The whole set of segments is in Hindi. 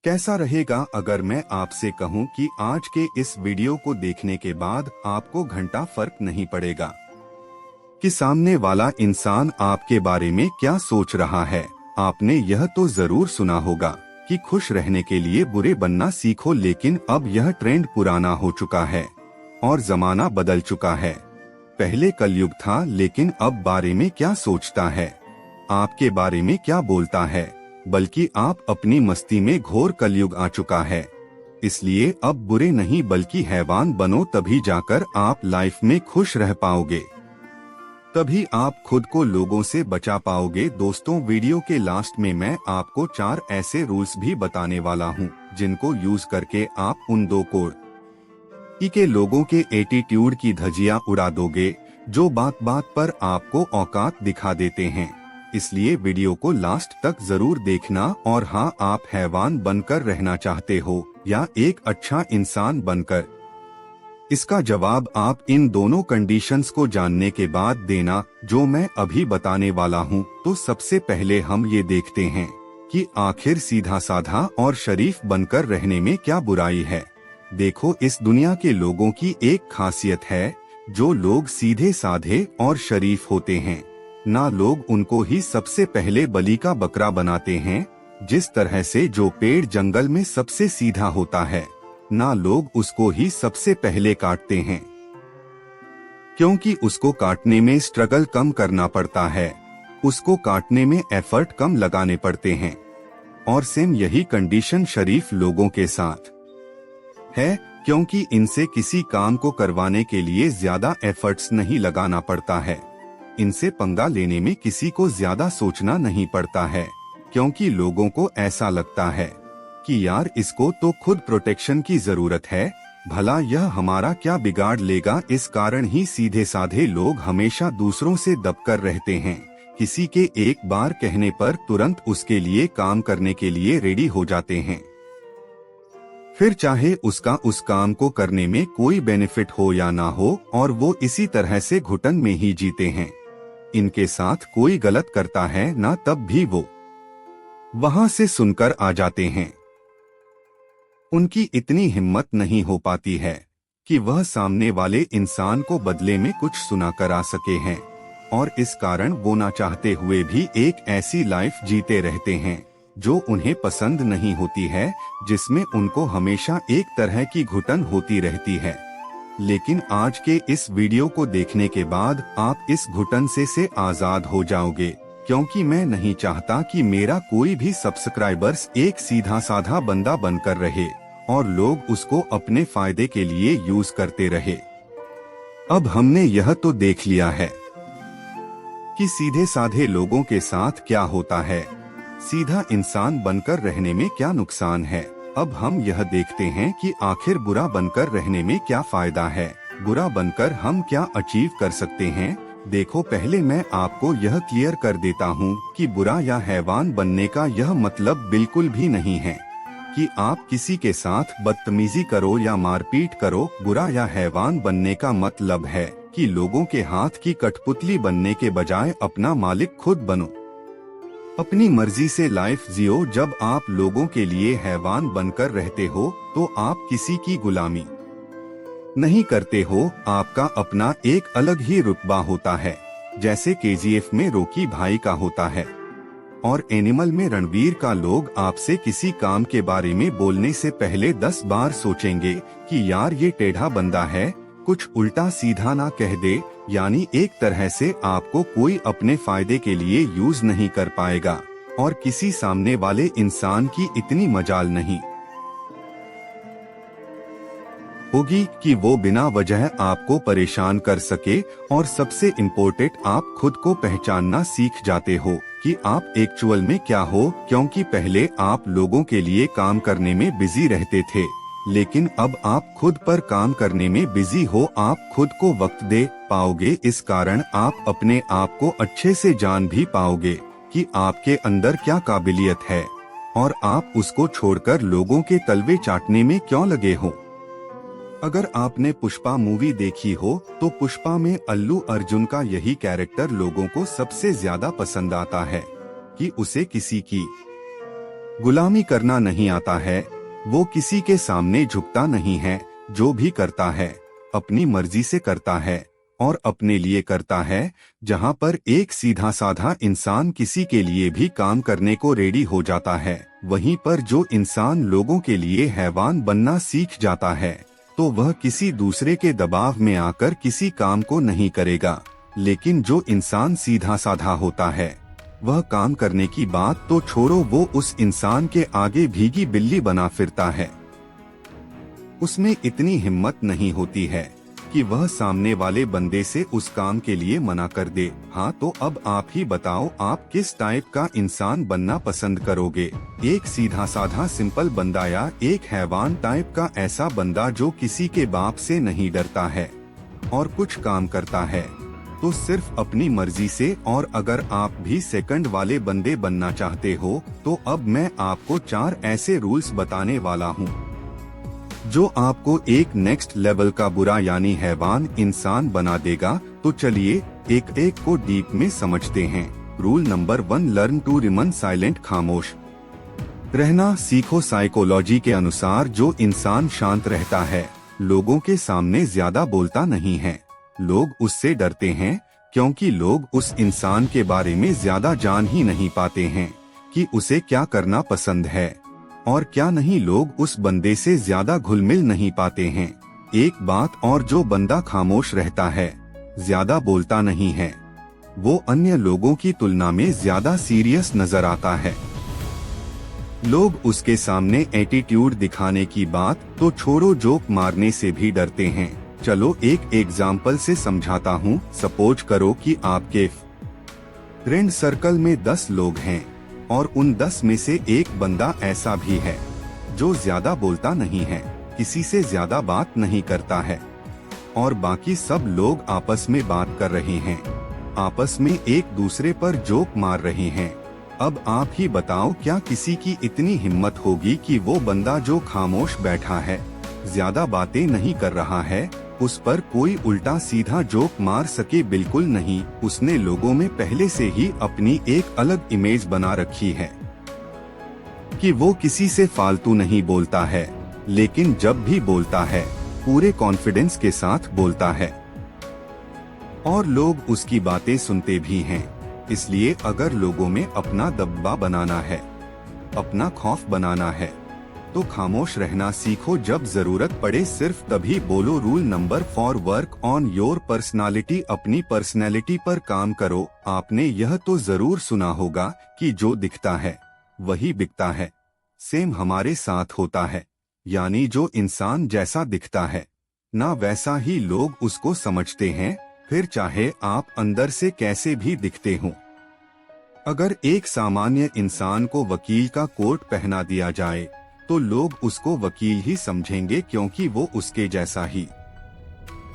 कैसा रहेगा अगर मैं आपसे कहूं कि आज के इस वीडियो को देखने के बाद आपको घंटा फर्क नहीं पड़ेगा कि सामने वाला इंसान आपके बारे में क्या सोच रहा है। आपने यह तो जरूर सुना होगा कि खुश रहने के लिए बुरे बनना सीखो, लेकिन अब यह ट्रेंड पुराना हो चुका है और जमाना बदल चुका है। पहले कलयुग था, लेकिन अब बारे में क्या सोचता है, आपके बारे में क्या बोलता है, बल्कि आप अपनी मस्ती में घोर कलयुग आ चुका है। इसलिए अब बुरे नहीं बल्कि हैवान बनो, तभी जाकर आप लाइफ में खुश रह पाओगे, तभी आप खुद को लोगों से बचा पाओगे। दोस्तों, वीडियो के लास्ट में मैं आपको 4 ऐसे रूल्स भी बताने वाला हूं, जिनको यूज करके आप उन 2 कोड़ के लोगों के एटीट्यूड की धज्जियां उड़ा दोगे, जो बात बात पर आपको औकात दिखा देते हैं। इसलिए वीडियो को लास्ट तक जरूर देखना। और हाँ, आप हैवान बनकर रहना चाहते हो या एक अच्छा इंसान बनकर, इसका जवाब आप इन दोनों कंडीशंस को जानने के बाद देना, जो मैं अभी बताने वाला हूँ। तो सबसे पहले हम ये देखते हैं कि आखिर सीधा साधा और शरीफ बनकर रहने में क्या बुराई है। देखो, इस दुनिया के लोगों की एक खासियत है, जो लोग सीधे साधे और शरीफ होते हैं ना, लोग उनको ही सबसे पहले बलि का बकरा बनाते हैं। जिस तरह से जो पेड़ जंगल में सबसे सीधा होता है ना, लोग उसको ही सबसे पहले काटते हैं, क्योंकि उसको काटने में स्ट्रगल कम करना पड़ता है, उसको काटने में एफर्ट कम लगाने पड़ते हैं। और सेम यही कंडीशन शरीफ लोगों के साथ है, क्योंकि इनसे किसी काम को करवाने के लिए ज्यादा एफर्ट्स नहीं लगाना पड़ता है। इनसे पंगा लेने में किसी को ज्यादा सोचना नहीं पड़ता है, क्योंकि लोगों को ऐसा लगता है कि यार इसको तो खुद प्रोटेक्शन की जरूरत है, भला यह हमारा क्या बिगाड़ लेगा। इस कारण ही सीधे साधे लोग हमेशा दूसरों से दबकर रहते हैं। किसी के एक बार कहने पर तुरंत उसके लिए काम करने के लिए रेडी हो जाते हैं, फिर चाहे उसका उस काम को करने में कोई बेनिफिट हो या ना हो, और वो इसी तरह से घुटन में ही जीते हैं। इनके साथ कोई गलत करता है ना, तब भी वो वहां से सुनकर आ जाते हैं। उनकी इतनी हिम्मत नहीं हो पाती है कि वह सामने वाले इंसान को बदले में कुछ सुना कर आ सके हैं, और इस कारण वो ना चाहते हुए भी एक ऐसी लाइफ जीते रहते हैं जो उन्हें पसंद नहीं होती है, जिसमें उनको हमेशा एक तरह की घुटन होती रहती है। लेकिन आज के इस वीडियो को देखने के बाद आप इस घुटन से आजाद हो जाओगे, क्योंकि मैं नहीं चाहता कि मेरा कोई भी सब्सक्राइबर्स एक सीधा साधा बंदा बनकर रहे और लोग उसको अपने फायदे के लिए यूज करते रहे। अब हमने यह तो देख लिया है कि सीधे साधे लोगों के साथ क्या होता है, सीधा इंसान बनकर रहने में क्या नुकसान है। अब हम यह देखते हैं कि आखिर बुरा बनकर रहने में क्या फायदा है, बुरा बनकर हम क्या अचीव कर सकते हैं। देखो, पहले मैं आपको यह क्लियर कर देता हूँ कि बुरा या हैवान बनने का यह मतलब बिल्कुल भी नहीं है कि आप किसी के साथ बदतमीजी करो या मारपीट करो। बुरा या हैवान बनने का मतलब है कि लोगों के हाथ की कठपुतली बनने के बजाय अपना मालिक खुद बनो, अपनी मर्जी से लाइफ जियो। जब आप लोगों के लिए हैवान बनकर रहते हो तो आप किसी की गुलामी नहीं करते हो, आपका अपना एक अलग ही रुतबा होता है, जैसे केजीएफ में रॉकी भाई का होता है और एनिमल में रणवीर का। लोग आपसे किसी काम के बारे में बोलने से पहले 10 बार सोचेंगे कि यार ये टेढ़ा बंदा है, कुछ उल्टा सीधा ना कह दे। यानी एक तरह से आपको कोई अपने फायदे के लिए यूज नहीं कर पाएगा, और किसी सामने वाले इंसान की इतनी मजाल नहीं होगी कि वो बिना वजह आपको परेशान कर सके। और सबसे इम्पोर्टेंट, आप खुद को पहचानना सीख जाते हो कि आप एक्चुअल में क्या हो, क्योंकि पहले आप लोगों के लिए काम करने में बिजी रहते थे, लेकिन अब आप खुद पर काम करने में बिजी हो, आप खुद को वक्त दे पाओगे। इस कारण आप अपने आप को अच्छे से जान भी पाओगे कि आपके अंदर क्या काबिलियत है, और आप उसको छोड़कर लोगों के तलवे चाटने में क्यों लगे हो। अगर आपने पुष्पा मूवी देखी हो तो पुष्पा में अल्लू अर्जुन का यही कैरेक्टर लोगों को सबसे ज्यादा पसंद आता है कि उसे किसी की गुलामी करना नहीं आता है, वो किसी के सामने झुकता नहीं है। जो भी करता है अपनी मर्जी से करता है और अपने लिए करता है। जहाँ पर एक सीधा साधा इंसान किसी के लिए भी काम करने को रेडी हो जाता है, वहीं पर जो इंसान लोगों के लिए हैवान बनना सीख जाता है तो वह किसी दूसरे के दबाव में आकर किसी काम को नहीं करेगा। लेकिन जो इंसान सीधा साधा होता है वह काम करने की बात तो छोड़ो, वो उस इंसान के आगे भीगी बिल्ली बना फिरता है। उसमें इतनी हिम्मत नहीं होती है कि वह सामने वाले बंदे से उस काम के लिए मना कर दे। हाँ, तो अब आप ही बताओ, आप किस टाइप का इंसान बनना पसंद करोगे? एक सीधा साधा सिंपल बंदा या एक हैवान टाइप का ऐसा बंदा जो किसी के बाप से नहीं डरता है और कुछ काम करता है तो सिर्फ अपनी मर्जी से? और अगर आप भी सेकंड वाले बंदे बनना चाहते हो तो अब मैं आपको 4 ऐसे रूल्स बताने वाला हूँ जो आपको एक नेक्स्ट लेवल का बुरा यानी हैवान इंसान बना देगा। तो चलिए एक एक को डीप में समझते हैं। Rule number 1, learn to remain silent. खामोश रहना सीखो। साइकोलॉजी के अनुसार जो इंसान शांत रहता है लोगों के सामने ज्यादा बोलता नहीं है। लोग उससे डरते हैं क्योंकि लोग उस इंसान के बारे में ज्यादा जान ही नहीं पाते हैं कि उसे क्या करना पसंद है और क्या नहीं। लोग उस बंदे से ज्यादा घुल मिल नहीं पाते हैं। एक बात और, जो बंदा खामोश रहता है, ज्यादा बोलता नहीं है, वो अन्य लोगों की तुलना में ज्यादा सीरियस नजर आता है। लोग उसके सामने एटीट्यूड दिखाने की बात तो छोड़ो, जोक मारने से भी डरते हैं। चलो एक एग्जाम्पल से समझाता हूँ। सपोज करो कि आपके फ्रेंड सर्कल में 10 लोग हैं और उन 10 में से एक बंदा ऐसा भी है जो ज्यादा बोलता नहीं है, किसी से ज्यादा बात नहीं करता है और बाकी सब लोग आपस में बात कर रहे हैं, आपस में एक दूसरे पर जोक मार रहे हैं। अब आप ही बताओ, क्या किसी की इतनी हिम्मत होगी कि वो बंदा जो खामोश बैठा है, ज्यादा बातें नहीं कर रहा है, उस पर कोई उल्टा सीधा जोक मार सके? बिल्कुल नहीं। उसने लोगों में पहले से ही अपनी एक अलग इमेज बना रखी है कि वो किसी से फालतू नहीं बोलता है, लेकिन जब भी बोलता है पूरे कॉन्फिडेंस के साथ बोलता है और लोग उसकी बातें सुनते भी हैं। इसलिए अगर लोगों में अपना दबदबा बनाना है, अपना खौफ बनाना है, तो खामोश रहना सीखो। जब जरूरत पड़े सिर्फ तभी बोलो। Rule number 4, work on your personality. अपनी पर्सनैलिटी पर काम करो। आपने यह तो जरूर सुना होगा कि जो दिखता है वही बिकता है। सेम हमारे साथ होता है, यानी जो इंसान जैसा दिखता है ना वैसा ही लोग उसको समझते हैं, फिर चाहे आप अंदर से कैसे भी दिखते हो। अगर एक सामान्य इंसान को वकील का कोट पहना दिया जाए तो लोग उसको वकील ही समझेंगे क्योंकि वो उसके जैसा ही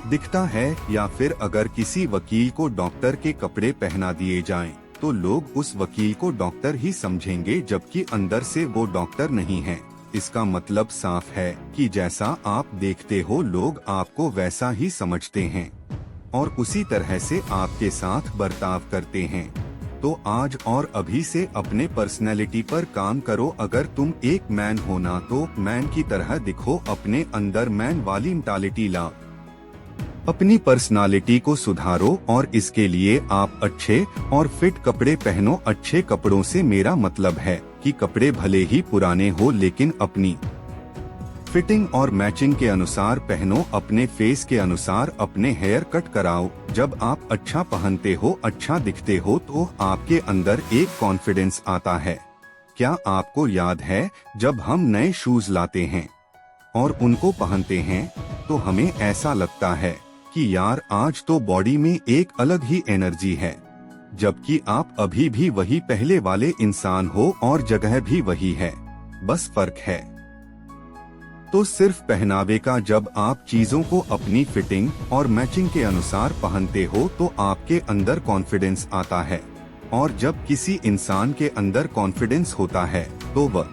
दिखता है। या फिर अगर किसी वकील को डॉक्टर के कपड़े पहना दिए जाएं, तो लोग उस वकील को डॉक्टर ही समझेंगे जबकि अंदर से वो डॉक्टर नहीं है। इसका मतलब साफ है कि जैसा आप देखते हो लोग आपको वैसा ही समझते हैं और उसी तरह से आपके साथ बर्ताव करते हैं। तो आज और अभी से अपने पर्सनैलिटी पर काम करो। अगर तुम एक मैन हो ना तो मैन की तरह दिखो, अपने अंदर मैन वाली मेंटालिटी लाओ, अपनी पर्सनालिटी को सुधारो और इसके लिए आप अच्छे और फिट कपड़े पहनो। अच्छे कपड़ों से मेरा मतलब है कि कपड़े भले ही पुराने हो लेकिन अपनी फिटिंग और मैचिंग के अनुसार पहनो। अपने फेस के अनुसार अपने हेयर कट कराओ। जब आप अच्छा पहनते हो, अच्छा दिखते हो तो आपके अंदर एक कॉन्फिडेंस आता है। क्या आपको याद है जब हम नए शूज लाते हैं और उनको पहनते हैं तो हमें ऐसा लगता है कि यार आज तो बॉडी में एक अलग ही एनर्जी है, जबकि आप अभी भी वही पहले वाले इंसान हो और जगह भी वही है, बस फर्क है। तो सिर्फ पहनावे का, जब आप चीजों को अपनी फिटिंग और मैचिंग के अनुसार पहनते हो तो आपके अंदर कॉन्फिडेंस आता है। और जब किसी इंसान के अंदर कॉन्फिडेंस होता है तो वह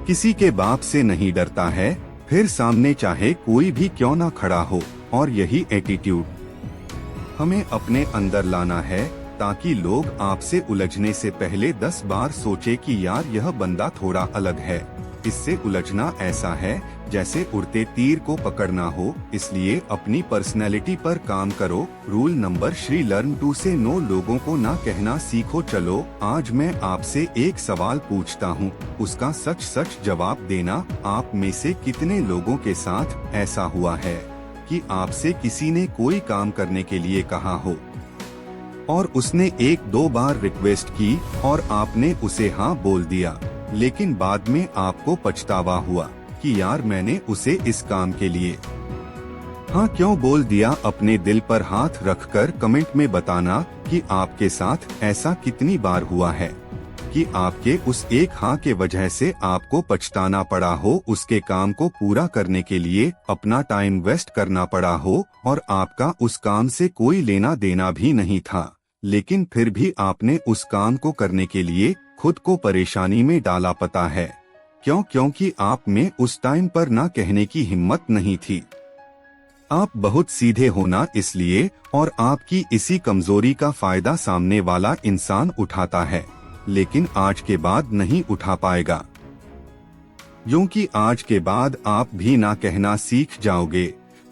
किसी के बाप से नहीं डरता है, फिर सामने चाहे कोई भी क्यों ना खड़ा हो। और यही एटीट्यूड हमें अपने अंदर लाना है ताकि लोग आपसे उलझने से पहले 10 बार सोचे कि यार यह बंदा थोड़ा अलग है। इससे उलझना ऐसा है जैसे उड़ते तीर को पकड़ना हो, इसलिए अपनी पर्सनैलिटी पर काम करो। रूल नंबर 3, लर्न टू से नो। लोगों को ना कहना सीखो। चलो आज मैं आपसे एक सवाल पूछता हूँ, उसका सच सच जवाब देना। आप में से कितने लोगों के साथ ऐसा हुआ है कि आपसे किसी ने कोई काम करने के लिए कहा हो और उसने 1-2 बार रिक्वेस्ट की और आपने उसे हाँ बोल दिया, लेकिन बाद में आपको पछतावा हुआ कि यार मैंने उसे इस काम के लिए हाँ क्यों बोल दिया? अपने दिल पर हाथ रखकर कमेंट में बताना कि आपके साथ ऐसा कितनी बार हुआ है कि आपके उस एक हाँ के वजह से आपको पछताना पड़ा हो, उसके काम को पूरा करने के लिए अपना टाइम वेस्ट करना पड़ा हो और आपका उस काम से कोई लेना देना भी नहीं था, लेकिन फिर भी आपने उस काम को करने के लिए खुद को परेशानी में डाला। पता है क्यों? क्योंकि आप में उस टाइम पर ना कहने की हिम्मत नहीं थी। आप बहुत सीधे होना इसलिए, और आपकी इसी कमजोरी का फायदा सामने वाला इंसान उठाता है, लेकिन आज के बाद नहीं उठा पाएगा, क्योंकि आज के बाद आप भी ना कहना सीख जाओगे।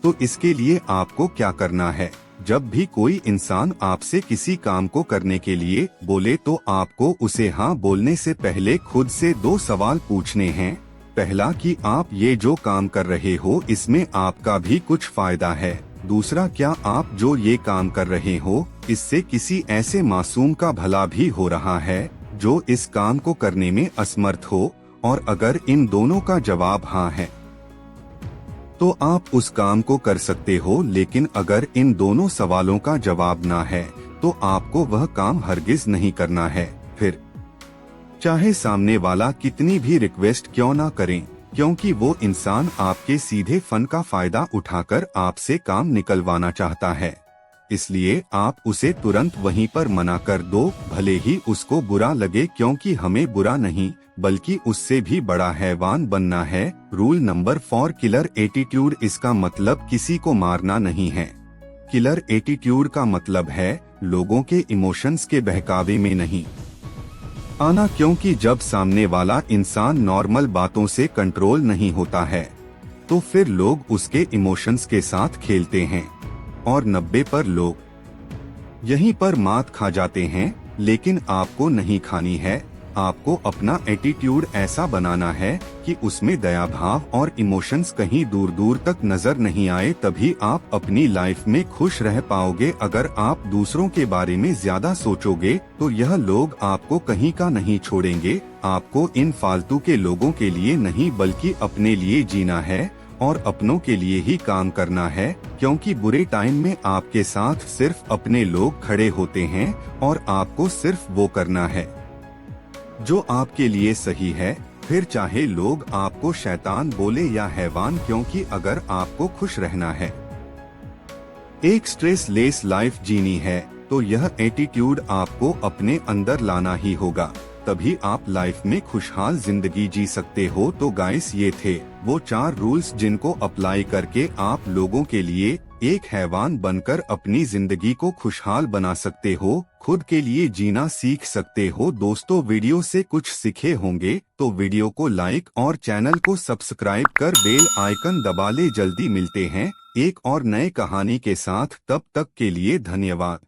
तो इसके लिए आपको क्या करना है? जब भी कोई इंसान आपसे किसी काम को करने के लिए बोले तो आपको उसे हाँ बोलने से पहले खुद से 2 सवाल पूछने हैं। पहला कि आप ये जो काम कर रहे हो इसमें आपका भी कुछ फायदा है। दूसरा, क्या आप जो ये काम कर रहे हो इससे किसी ऐसे मासूम का भला भी हो रहा है जो इस काम को करने में असमर्थ हो? और अगर इन दोनों का जवाब हाँ है तो आप उस काम को कर सकते हो, लेकिन अगर इन दोनों सवालों का जवाब ना है तो आपको वह काम हरगिज नहीं करना है। फिर चाहे सामने वाला कितनी भी रिक्वेस्ट क्यों ना करें, क्योंकि वो इंसान आपके सीधे फन का फायदा उठाकर आपसे काम निकलवाना चाहता है। इसलिए आप उसे तुरंत वहीं पर मना कर दो, भले ही उसको बुरा लगे, क्योंकि हमें बुरा नहीं बल्कि उससे भी बड़ा हैवान बनना है। Rule number 4, killer attitude. इसका मतलब किसी को मारना नहीं है। किलर एटीट्यूड का मतलब है लोगों के इमोशंस के बहकावे में नहीं आना, क्योंकि जब सामने वाला इंसान नॉर्मल बातों से कंट्रोल नहीं होता है तो फिर लोग उसके इमोशंस के साथ खेलते हैं और 90 पर लोग यहीं पर मात खा जाते हैं। लेकिन आपको नहीं खानी है। आपको अपना एटीट्यूड ऐसा बनाना है कि उसमें दया भाव और इमोशंस कहीं दूर दूर तक नजर नहीं आए, तभी आप अपनी लाइफ में खुश रह पाओगे। अगर आप दूसरों के बारे में ज्यादा सोचोगे तो यह लोग आपको कहीं का नहीं छोड़ेंगे। आपको इन फालतू के लोगों के लिए नहीं बल्कि अपने लिए जीना है और अपनों के लिए ही काम करना है, क्योंकि बुरे टाइम में आपके साथ सिर्फ अपने लोग खड़े होते हैं और आपको सिर्फ वो करना है जो आपके लिए सही है। फिर चाहे लोग आपको शैतान बोले या हैवान, क्योंकि अगर आपको खुश रहना है, एक स्ट्रेस लेस लाइफ जीनी है, तो यह एटीट्यूड आपको अपने अंदर लाना ही होगा, तभी आप लाइफ में खुशहाल जिंदगी जी सकते हो। तो गाइस, ये थे वो 4 रूल्स जिनको अप्लाई करके आप लोगों के लिए एक हैवान बनकर अपनी जिंदगी को खुशहाल बना सकते हो, खुद के लिए जीना सीख सकते हो। दोस्तों, वीडियो से कुछ सीखे होंगे तो वीडियो को लाइक और चैनल को सब्सक्राइब कर बेल आइकन दबा ले। जल्दी मिलते हैं एक और नए कहानी के साथ, तब तक के लिए धन्यवाद।